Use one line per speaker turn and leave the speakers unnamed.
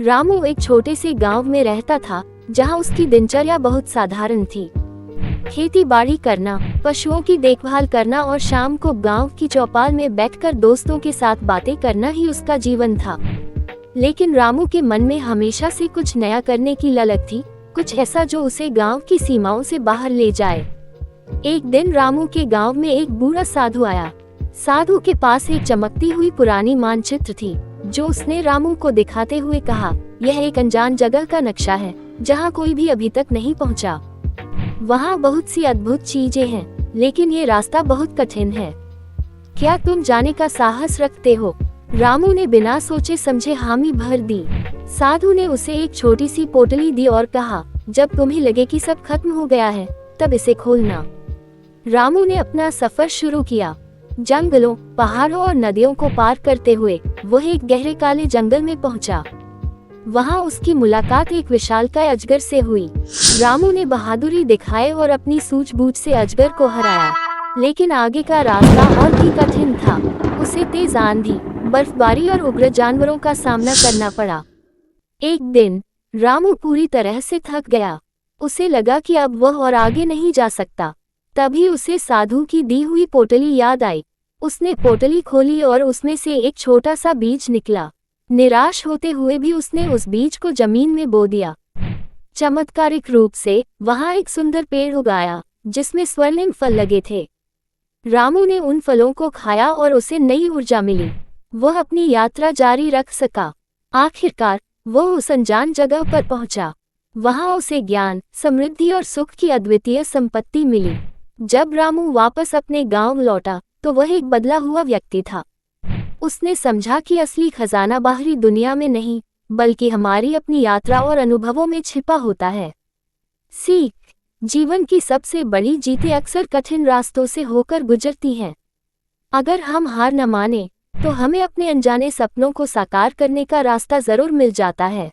रामू एक छोटे से गांव में रहता था, जहां उसकी दिनचर्या बहुत साधारण थी। खेती बाड़ी करना, पशुओं की देखभाल करना और शाम को गांव की चौपाल में बैठकर दोस्तों के साथ बातें करना ही उसका जीवन था। लेकिन रामू के मन में हमेशा से कुछ नया करने की ललक थी, कुछ ऐसा जो उसे गांव की सीमाओं से बाहर ले जाए। एक दिन रामू के गांव में एक बूढ़ा साधु आया। साधु के पास एक चमकती हुई पुरानी मानचित्र थी, जो उसने रामू को दिखाते हुए कहा, यह एक अनजान जगह का नक्शा है, जहां कोई भी अभी तक नहीं पहुंचा। वहां बहुत सी अद्भुत चीजें हैं, लेकिन ये रास्ता बहुत कठिन है। क्या तुम जाने का साहस रखते हो? रामू ने बिना सोचे समझे हामी भर दी। साधु ने उसे एक छोटी सी पोटली दी और कहा, जब तुम्हें लगे कि सब खत्म हो गया है, तब इसे खोलना। रामू ने अपना सफर शुरू किया। जंगलों, पहाड़ों और नदियों को पार करते हुए वह एक गहरे काले जंगल में पहुंचा। वहां उसकी मुलाकात एक विशालकाय अजगर से हुई। रामू ने बहादुरी दिखाई और अपनी सूझबूझ से अजगर को हराया, लेकिन आगे का रास्ता और भी कठिन था। उसे तेज आंधी, बर्फबारी और उग्र जानवरों का सामना करना पड़ा। एक दिन रामू पूरी तरह से थक गया। उसे लगा कि अब वह और आगे नहीं जा सकता। तभी उसे साधु की दी हुई पोटली याद आई। उसने पोटली खोली और उसमें से एक छोटा सा बीज निकला। निराश होते हुए भी उसने उस बीज को जमीन में बो दिया। चमत्कारिक रूप से वहां एक सुंदर पेड़ उगाया, जिसमें स्वर्णिम फल लगे थे। रामू ने उन फलों को खाया और उसे नई ऊर्जा मिली। वह अपनी यात्रा जारी रख सका। आखिरकार वह उस अनजान जगह पर पहुंचा। वहां उसे ज्ञान, समृद्धि और सुख की अद्वितीय संपत्ति मिली। जब रामू वापस अपने गांव लौटा, तो वह एक बदला हुआ व्यक्ति था। उसने समझा कि असली खजाना बाहरी दुनिया में नहीं, बल्कि हमारी अपनी यात्रा और अनुभवों में छिपा होता है। सीख: जीवन की सबसे बड़ी जीतें अक्सर कठिन रास्तों से होकर गुजरती हैं। अगर हम हार न माने, तो हमें अपने अनजाने सपनों को साकार करने का रास्ता जरूर मिल जाता है।